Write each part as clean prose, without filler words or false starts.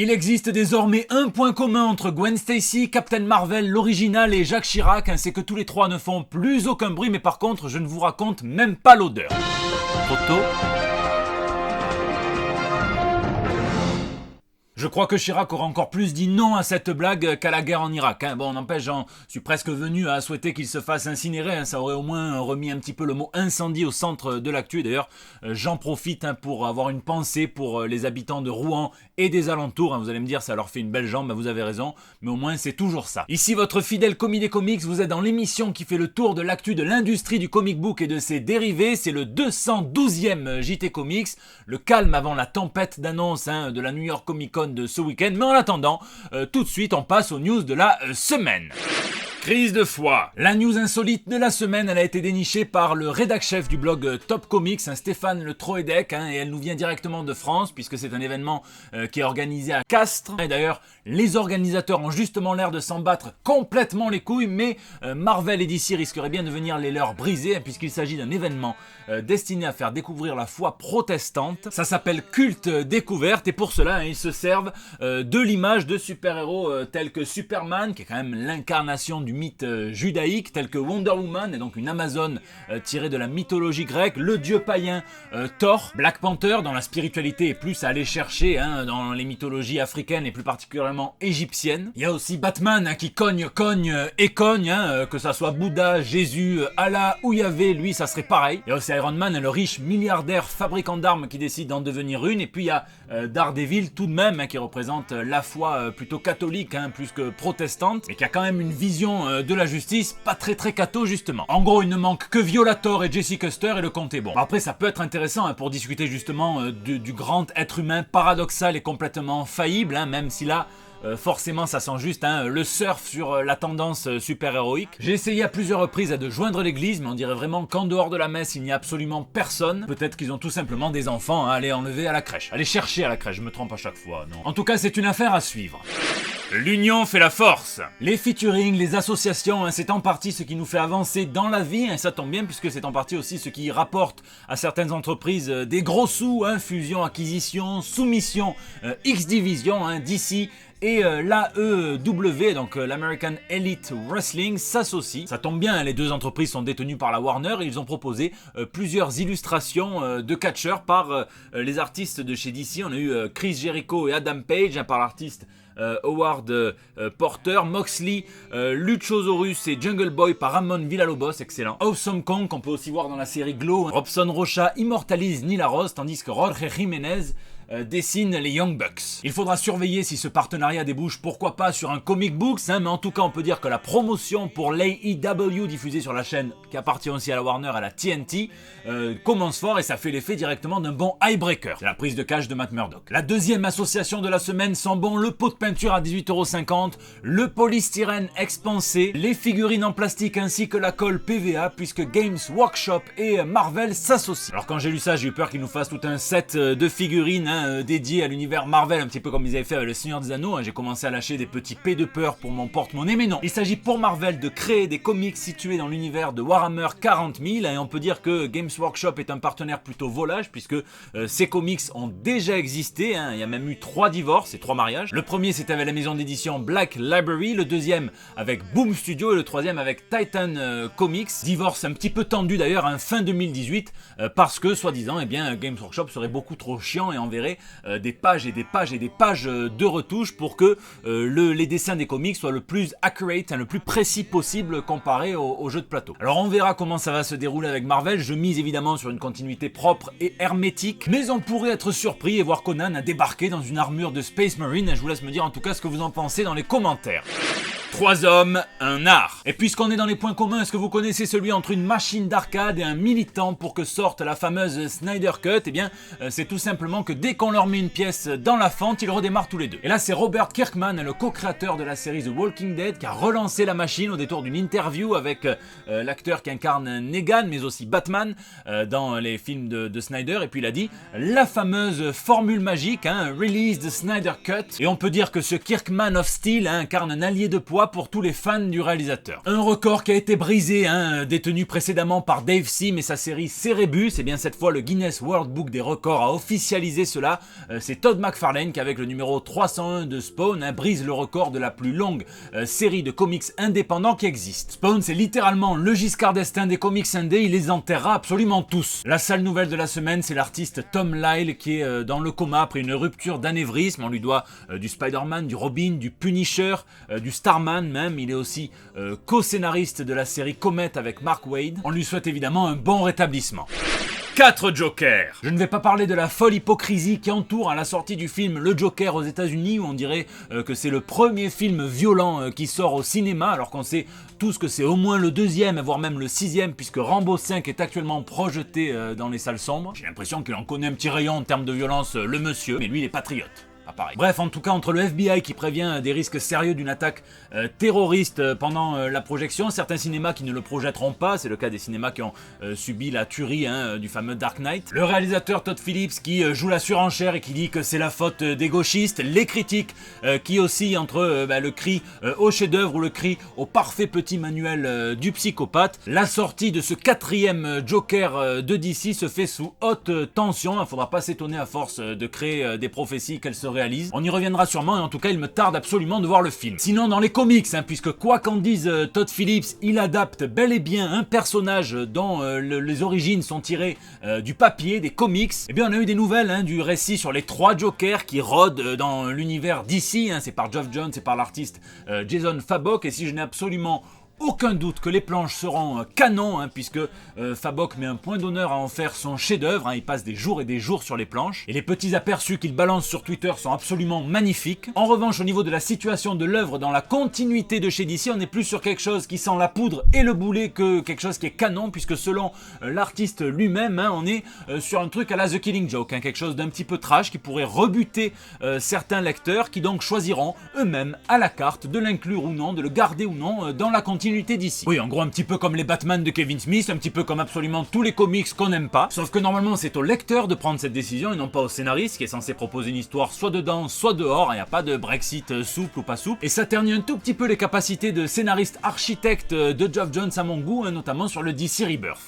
Il existe désormais un point commun entre Gwen Stacy, Captain Marvel, l'original et Jacques Chirac, c'est que tous les trois ne font plus aucun bruit, mais par contre, je ne vous raconte même pas l'odeur. Trop tôt ? Je crois que Chirac aura encore plus dit non à cette blague qu'à la guerre en Irak. Bon, n'empêche, j'en suis presque venu à souhaiter qu'il se fasse incinérer. Ça aurait au moins remis un petit peu le mot incendie au centre de l'actu. D'ailleurs, j'en profite pour avoir une pensée pour les habitants de Rouen et des alentours. Vous allez me dire, ça leur fait une belle jambe. Vous avez raison, mais au moins c'est toujours ça. Ici, votre fidèle commis des comics. Vous êtes dans l'émission qui fait le tour de l'actu de l'industrie du comic book et de ses dérivés. C'est le 212e JT Comics. Le calme avant la tempête d'annonce de la New York Comic Con de ce week-end, mais en attendant, tout de suite on passe aux news de la semaine. Crise de foi. La news insolite de la semaine, elle a été dénichée par le rédac-chef du blog Top Comics, Stéphane Le Troedec, et elle nous vient directement de France, puisque c'est un événement qui est organisé à Castres. Et d'ailleurs, les organisateurs ont justement l'air de s'en battre complètement les couilles, mais Marvel et DC risqueraient bien de venir les leurs briser, puisqu'il s'agit d'un événement destiné à faire découvrir la foi protestante. Ça s'appelle Culte Découverte, et pour cela, ils se servent de l'image de super-héros tels que Superman, qui est quand même l'incarnation du mythe judaïque, tel que Wonder Woman, et donc une Amazone tirée de la mythologie grecque, le dieu païen Thor, Black Panther, dont la spiritualité est plus à aller chercher dans les mythologies africaines et plus particulièrement égyptiennes. Il y a aussi Batman qui cogne, que ça soit Bouddha, Jésus, Allah ou Yahvé, lui ça serait pareil. Il y a aussi Iron Man, le riche milliardaire fabricant d'armes qui décide d'en devenir une, et puis il y a Daredevil tout de même, qui représente la foi plutôt catholique, plus que protestante, mais qui a quand même une vision de la justice pas très catho justement. En gros, il ne manque que Violator et Jesse Custer et le compte est bon. Après, ça peut être intéressant pour discuter justement du grand être humain paradoxal et complètement faillible, même si là forcément ça sent juste le surf sur la tendance super-héroïque. J'ai essayé à plusieurs reprises de joindre l'église, mais on dirait vraiment qu'en dehors de la messe il n'y a absolument personne. Peut-être qu'ils ont tout simplement des enfants à aller enlever à la crèche. Aller chercher à la crèche, je me trompe à chaque fois, non. En tout cas, c'est une affaire à suivre. L'union fait la force. Les featuring, les associations, c'est en partie ce qui nous fait avancer dans la vie, et ça tombe bien puisque c'est en partie aussi ce qui rapporte à certaines entreprises des gros sous, fusion, acquisition, soumission, X-Division, DC et l'AEW, donc l'American Elite Wrestling, s'associent. Ça tombe bien, les deux entreprises sont détenues par la Warner et ils ont proposé plusieurs illustrations de catcheurs par les artistes de chez DC. On a eu Chris Jericho et Adam Page par l'artiste Howard Porter, Moxley, Luchasaurus et Jungle Boy par Ramon Villalobos, excellent. Awesome Kong, qu'on peut aussi voir dans la série Glow. Robson Rocha immortalise Nyla Rose, tandis que Jorge Jiménez dessine les Young Bucks. Il faudra surveiller si ce partenariat débouche pourquoi pas sur un comic books, mais en tout cas on peut dire que la promotion pour l'AEW diffusée sur la chaîne qui appartient aussi à la Warner, à la TNT, commence fort et ça fait l'effet directement d'un bon highbreaker. C'est la prise de cash de Matt Murdock. La deuxième association de la semaine sent bon le pot de peinture à 18,50€, le polystyrène expansé, les figurines en plastique ainsi que la colle PVA, puisque Games Workshop et Marvel s'associent. Alors quand j'ai lu ça, j'ai eu peur qu'ils nous fassent tout un set de figurines dédié à l'univers Marvel, un petit peu comme ils avaient fait avec le Seigneur des Anneaux. J'ai commencé à lâcher des petits P de peur pour mon porte-monnaie, mais non. Il s'agit pour Marvel de créer des comics situés dans l'univers de Warhammer 40 000, et on peut dire que Games Workshop est un partenaire plutôt volage, puisque ces comics ont déjà existé. Il y a même eu 3 divorces et 3 mariages. Le premier c'était avec la maison d'édition Black Library, le deuxième avec Boom Studio et le troisième avec Titan Comics. Divorce un petit peu tendu d'ailleurs, fin 2018, parce que soi-disant, Games Workshop serait beaucoup trop chiant et enverrait des pages et des pages et des pages de retouches pour que les dessins des comics soient le plus accurate, le plus précis possible comparé aux jeux de plateau. Alors on verra comment ça va se dérouler avec Marvel. Je mise évidemment sur une continuité propre et hermétique, mais on pourrait être surpris et voir Conan débarquer dans une armure de Space Marine. Je vous laisse me dire en tout cas ce que vous en pensez dans les commentaires. 3 hommes, un art. Et puisqu'on est dans les points communs, est-ce que vous connaissez celui entre une machine d'arcade et un militant pour que sorte la fameuse Snyder Cut? C'est tout simplement que dès qu'on leur met une pièce dans la fente, ils redémarrent tous les deux. Et là, c'est Robert Kirkman, le co-créateur de la série The Walking Dead, qui a relancé la machine au détour d'une interview avec l'acteur qui incarne Negan, mais aussi Batman dans les films de Snyder. Et puis il a dit la fameuse formule magique, Release the Snyder Cut. Et on peut dire que ce Kirkman of Steel incarne un allié de poids fois pour tous les fans du réalisateur. Un record qui a été brisé, détenu précédemment par Dave Sim et sa série Cerebus, et bien cette fois le Guinness World Book des records a officialisé cela. C'est Todd McFarlane qui, avec le numéro 301 de Spawn, brise le record de la plus longue série de comics indépendants qui existe. Spawn, c'est littéralement le Giscard d'Estaing des comics indés, il les enterrera absolument tous. La sale nouvelle de la semaine, c'est l'artiste Tom Lyle qui est dans le coma après une rupture d'anévrisme. On lui doit du Spider-Man, du Robin, du Punisher, du Starman même. Il est aussi co-scénariste de la série Comet avec Mark Waid. On lui souhaite évidemment un bon rétablissement. 4 Jokers. Je ne vais pas parler de la folle hypocrisie qui entoure la sortie du film Le Joker aux États-Unis, où on dirait que c'est le premier film violent qui sort au cinéma, alors qu'on sait tous que c'est au moins le 2e, voire même le 6e, puisque Rambo 5 est actuellement projeté dans les salles sombres. J'ai l'impression qu'il en connaît un petit rayon en termes de violence, le monsieur, mais lui il est patriote. Pareil. Bref, en tout cas, entre le FBI qui prévient des risques sérieux d'une attaque terroriste pendant la projection, certains cinémas qui ne le projetteront pas, c'est le cas des cinémas qui ont subi la tuerie du fameux Dark Knight, le réalisateur Todd Phillips qui joue la surenchère et qui dit que c'est la faute des gauchistes, les critiques qui oscillent entre le cri au chef-d'œuvre ou le cri au parfait petit manuel du psychopathe. La sortie de ce 4e Joker de DC se fait sous haute tension, il ne faudra pas s'étonner à force de créer des prophéties qu'elles seraient. On y reviendra sûrement, et en tout cas il me tarde absolument de voir le film. Sinon dans les comics, puisque quoi qu'en dise Todd Phillips, il adapte bel et bien un personnage dont les origines sont tirées du papier, des comics. Et bien on a eu des nouvelles du récit sur les 3 Jokers qui rôdent dans l'univers DC, c'est par Geoff Johns, c'est par l'artiste Jason Fabok, et si je n'ai absolument aucun doute que les planches seront canon, puisque Fabok met un point d'honneur à en faire son chef-d'œuvre. Il passe des jours et des jours sur les planches. Et les petits aperçus qu'il balance sur Twitter sont absolument magnifiques. En revanche, au niveau de la situation de l'œuvre dans la continuité de chez DC, on est plus sur quelque chose qui sent la poudre et le boulet que quelque chose qui est canon, puisque selon l'artiste lui-même, on est sur un truc à la The Killing Joke, quelque chose d'un petit peu trash qui pourrait rebuter certains lecteurs qui donc choisiront eux-mêmes à la carte de l'inclure ou non, de le garder ou non dans la continuité d'ici. Oui, en gros, un petit peu comme les Batman de Kevin Smith, un petit peu comme absolument tous les comics qu'on n'aime pas. Sauf que normalement, c'est au lecteur de prendre cette décision et non pas au scénariste qui est censé proposer une histoire soit dedans, soit dehors. Il n'y a pas de Brexit souple ou pas souple. Et ça ternit un tout petit peu les capacités de scénariste architecte de Geoff Johns à mon goût, notamment sur le DC Rebirth.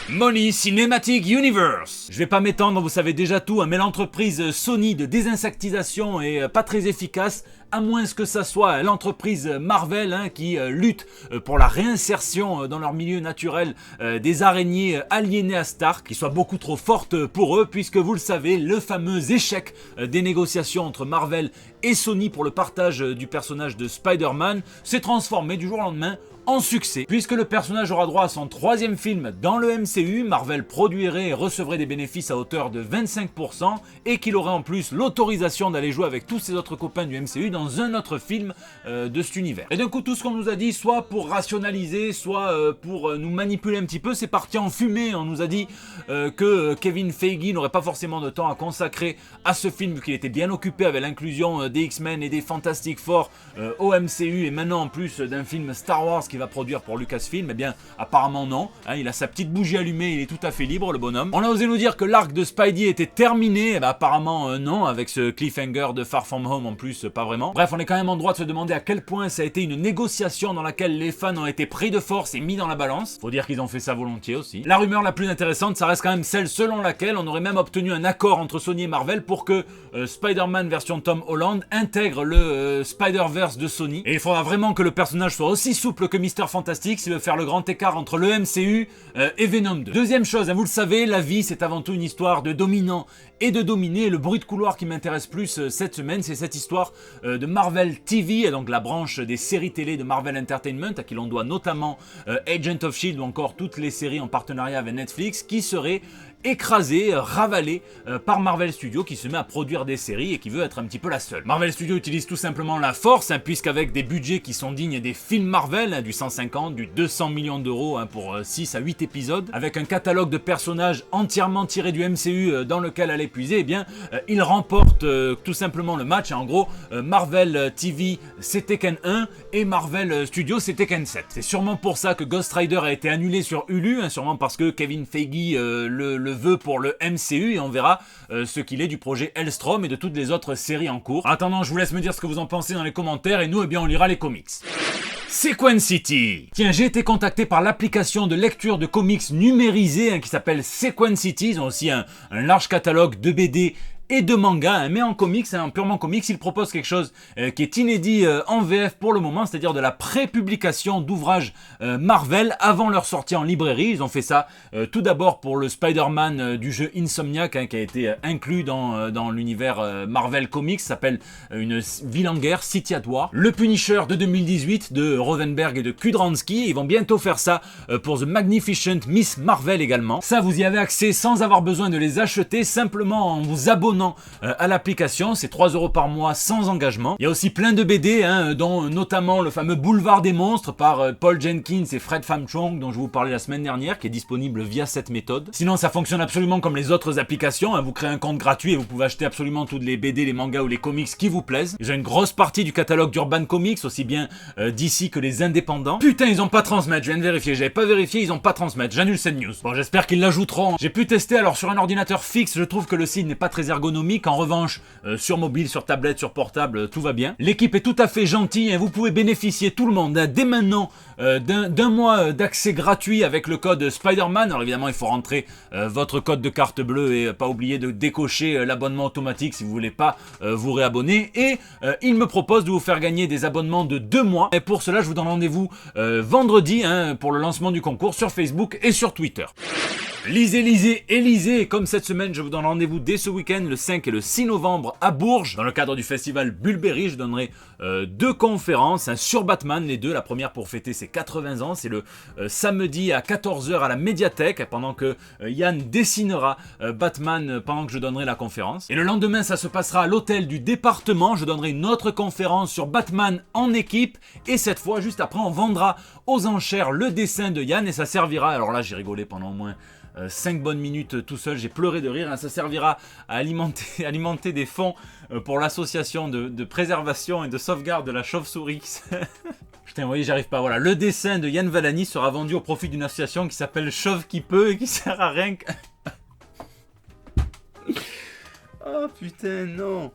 Money Cinematic Universe. Je vais pas m'étendre, vous savez déjà tout, mais l'entreprise Sony de désinsectisation est pas très efficace, à moins que ça soit l'entreprise Marvel qui lutte pour la réinsertion dans leur milieu naturel des araignées aliénées à Stark, qui soient beaucoup trop fortes pour eux, puisque vous le savez, le fameux échec des négociations entre Marvel et Sony pour le partage du personnage de Spider-Man s'est transformé du jour au lendemain en succès, puisque le personnage aura droit à son 3e film dans le MCU, Marvel produirait et recevrait des bénéfices à hauteur de 25%, et qu'il aurait en plus l'autorisation d'aller jouer avec tous ses autres copains du MCU dans un autre film de cet univers. Et d'un coup, tout ce qu'on nous a dit, soit pour rationaliser, soit pour nous manipuler un petit peu, c'est parti en fumée. On nous a dit que Kevin Feige n'aurait pas forcément de temps à consacrer à ce film, qu'il était bien occupé avec l'inclusion des X-Men et des Fantastic Four au MCU, et maintenant en plus d'un film Star Wars qui va produire pour Lucasfilm. Eh bien apparemment non, il a sa petite bougie allumée, il est tout à fait libre, le bonhomme. On a osé nous dire que l'arc de Spidey était terminé, apparemment non, avec ce cliffhanger de Far From Home en plus, pas vraiment. Bref, on est quand même en droit de se demander à quel point ça a été une négociation dans laquelle les fans ont été pris de force et mis dans la balance. Faut dire qu'ils ont fait ça volontiers aussi. La rumeur la plus intéressante, ça reste quand même celle selon laquelle on aurait même obtenu un accord entre Sony et Marvel pour que Spider-Man version Tom Holland intègre le Spider-Verse de Sony. Et il faudra vraiment que le personnage soit aussi souple que Mr. Fantastic s'il veut faire le grand écart entre le MCU et Venom 2. Deuxième chose, vous le savez, la vie c'est avant tout une histoire de dominant et de dominer. Le bruit de couloir qui m'intéresse plus cette semaine, c'est cette histoire de Marvel TV, et donc la branche des séries télé de Marvel Entertainment, à qui l'on doit notamment Agent of S.H.I.E.L.D. ou encore toutes les séries en partenariat avec Netflix, qui serait écrasé, ravalé par Marvel Studios, qui se met à produire des séries et qui veut être un petit peu la seule. Marvel Studios utilise tout simplement la force, puisqu'avec des budgets qui sont dignes des films Marvel, du 150, du 200 millions d'euros pour 6 à 8 épisodes, avec un catalogue de personnages entièrement tirés du MCU dans lequel elle est puisée, eh bien, il remporte tout simplement le match. En gros, Marvel TV c'est Tekken 1 et Marvel Studios c'est Tekken 7. C'est sûrement pour ça que Ghost Rider a été annulé sur Hulu, sûrement parce que Kevin Feige le le veut pour le MCU et on verra ce qu'il est du projet Hellstrom et de toutes les autres séries en cours. En attendant, je vous laisse me dire ce que vous en pensez dans les commentaires et nous, eh bien, on lira les comics. Sequencity. Tiens, j'ai été contacté par l'application de lecture de comics numérisée qui s'appelle Sequencity. Ils ont aussi un large catalogue de BD et de manga, mais en comics, en purement comics, ils proposent quelque chose qui est inédit en VF pour le moment, c'est-à-dire de la pré-publication d'ouvrages Marvel avant leur sortie en librairie. Ils ont fait ça tout d'abord pour le Spider-Man du jeu Insomniac, qui a été inclus dans l'univers Marvel Comics, s'appelle une ville en guerre, City at War. Le Punisher de 2018 de Rosenberg et de Kudransky, ils vont bientôt faire ça pour The Magnificent Miss Marvel également. Ça, vous y avez accès sans avoir besoin de les acheter, simplement en vous abonnant à l'application. C'est 3 € par mois sans engagement. Il y a aussi plein de BD, dont notamment le fameux Boulevard des Monstres par Paul Jenkins et Fred Pham Chong, dont je vous parlais la semaine dernière, qui est disponible via cette méthode. Sinon, ça fonctionne absolument comme les autres applications. Vous créez un compte gratuit et vous pouvez acheter absolument toutes les BD, les mangas ou les comics qui vous plaisent. Ils ont une grosse partie du catalogue d'Urban Comics, aussi bien d'ici que les indépendants. Putain, ils ont pas transmettre, je viens de vérifier. J'avais pas vérifié, ils ont pas transmettre. J'annule cette news. Bon, j'espère qu'ils l'ajouteront. J'ai pu tester, alors sur un ordinateur fixe, je trouve que le site n'est pas très ergonomique. En revanche, sur mobile, sur tablette, sur portable, tout va bien. L'équipe est tout à fait gentille. Vous pouvez bénéficier, tout le monde, dès maintenant, d'un mois d'accès gratuit avec le code Spider-Man. Alors évidemment, il faut rentrer votre code de carte bleue et pas oublier de décocher l'abonnement automatique si vous voulez pas vous réabonner. Et il me propose de vous faire gagner des abonnements de 2 mois. Et pour cela, je vous donne rendez-vous vendredi pour le lancement du concours sur Facebook et sur Twitter. Lisez, et comme cette semaine, je vous donne rendez-vous dès ce week-end, le 5 et le 6 novembre à Bourges, dans le cadre du festival Bulberry. Je donnerai 2 conférences sur Batman, les deux. La première pour fêter ses 80 ans, c'est le samedi à 14 h à la médiathèque, pendant que Yann dessinera Batman pendant que je donnerai la conférence. Et le lendemain, ça se passera à l'hôtel du département. Je donnerai une autre conférence sur Batman en équipe, et cette fois, juste après, on vendra aux enchères le dessin de Yann, et ça servira, alors là j'ai rigolé pendant au moins 5 bonnes minutes tout seul, j'ai pleuré de rire. Ça servira à alimenter des fonds pour l'association de préservation et de sauvegarde de la chauve-souris. Putain, vous voyez, j'arrive pas. Voilà, le dessin de Yann Vallani sera vendu au profit d'une association qui s'appelle Chauve qui peut et qui sert à rien que... Oh putain, non.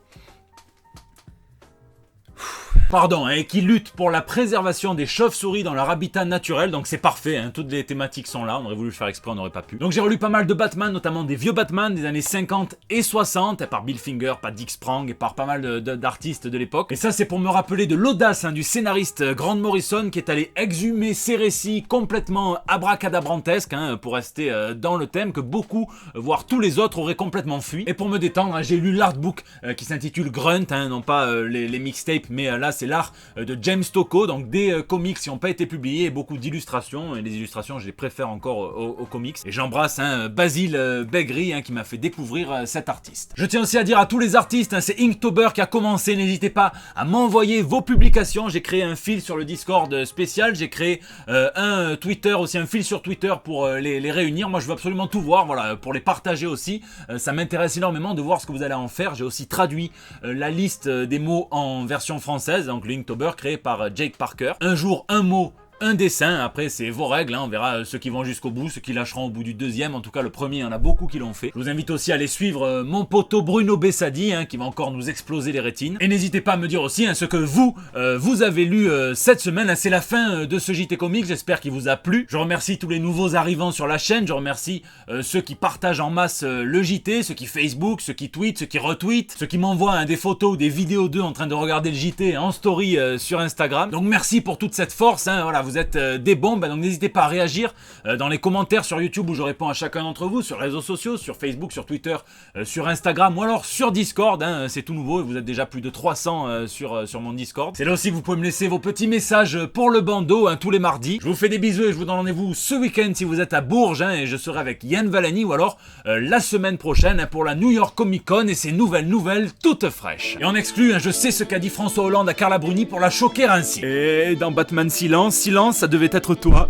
Pardon, et qui lutte pour la préservation des chauves-souris dans leur habitat naturel, donc c'est parfait, toutes les thématiques sont là, on aurait voulu le faire exprès, on n'aurait pas pu. Donc j'ai relu pas mal de Batman, notamment des vieux Batman des années 50 et 60, par Bill Finger, par Dick Sprang et par pas mal d'artistes de l'époque. Et ça c'est pour me rappeler de l'audace du scénariste Grant Morrison, qui est allé exhumer ces récits complètement abracadabrantesques, pour rester dans le thème que beaucoup, voire tous les autres, auraient complètement fui. Et pour me détendre, j'ai lu l'artbook qui s'intitule Grunt, non pas les mixtapes, mais là c'est l'art de James Tocco, donc des comics qui n'ont pas été publiés et beaucoup d'illustrations, et les illustrations je les préfère encore aux comics. Et j'embrasse Basile Begri qui m'a fait découvrir cet artiste. Je tiens aussi à dire à tous les artistes, c'est Inktober qui a commencé, n'hésitez pas à m'envoyer vos publications. J'ai créé un fil sur le Discord spécial, j'ai créé un Twitter aussi, un fil sur Twitter pour les réunir. Moi je veux absolument tout voir, voilà, pour les partager aussi. Ça m'intéresse énormément de voir ce que vous allez en faire. J'ai aussi traduit la liste des mots en version française, donc le Inktober créé par Jake Parker. Un jour, un mot, un dessin. Après c'est vos règles, on verra ceux qui vont jusqu'au bout, ceux qui lâcheront au bout du deuxième. En tout cas le premier, il y en a beaucoup qui l'ont fait. Je vous invite aussi à aller suivre mon poteau Bruno Bessadi, qui va encore nous exploser les rétines. Et n'hésitez pas à me dire aussi ce que vous avez lu cette semaine. C'est la fin de ce JT Comics, j'espère qu'il vous a plu. Je remercie tous les nouveaux arrivants sur la chaîne, je remercie ceux qui partagent en masse le JT, ceux qui Facebook, ceux qui tweetent, ceux qui retweetent, ceux qui m'envoient des photos ou des vidéos d'eux en train de regarder le JT en story sur Instagram. Donc merci pour toute cette force, voilà, vous êtes des bombes, donc n'hésitez pas à réagir dans les commentaires sur YouTube où je réponds à chacun d'entre vous, sur les réseaux sociaux, sur Facebook, sur Twitter, sur Instagram ou alors sur Discord, c'est tout nouveau et vous êtes déjà plus de 300 sur mon Discord. C'est là aussi que vous pouvez me laisser vos petits messages pour le bandeau tous les mardis. Je vous fais des bisous et je vous donne rendez-vous ce week-end si vous êtes à Bourges et je serai avec Yann Vallani ou alors la semaine prochaine pour la New York Comic Con et ses nouvelles toutes fraîches. Et en exclu, je sais ce qu'a dit François Hollande à Carla Bruni pour la choquer ainsi. Et dans Batman Silence, ça devait être toi.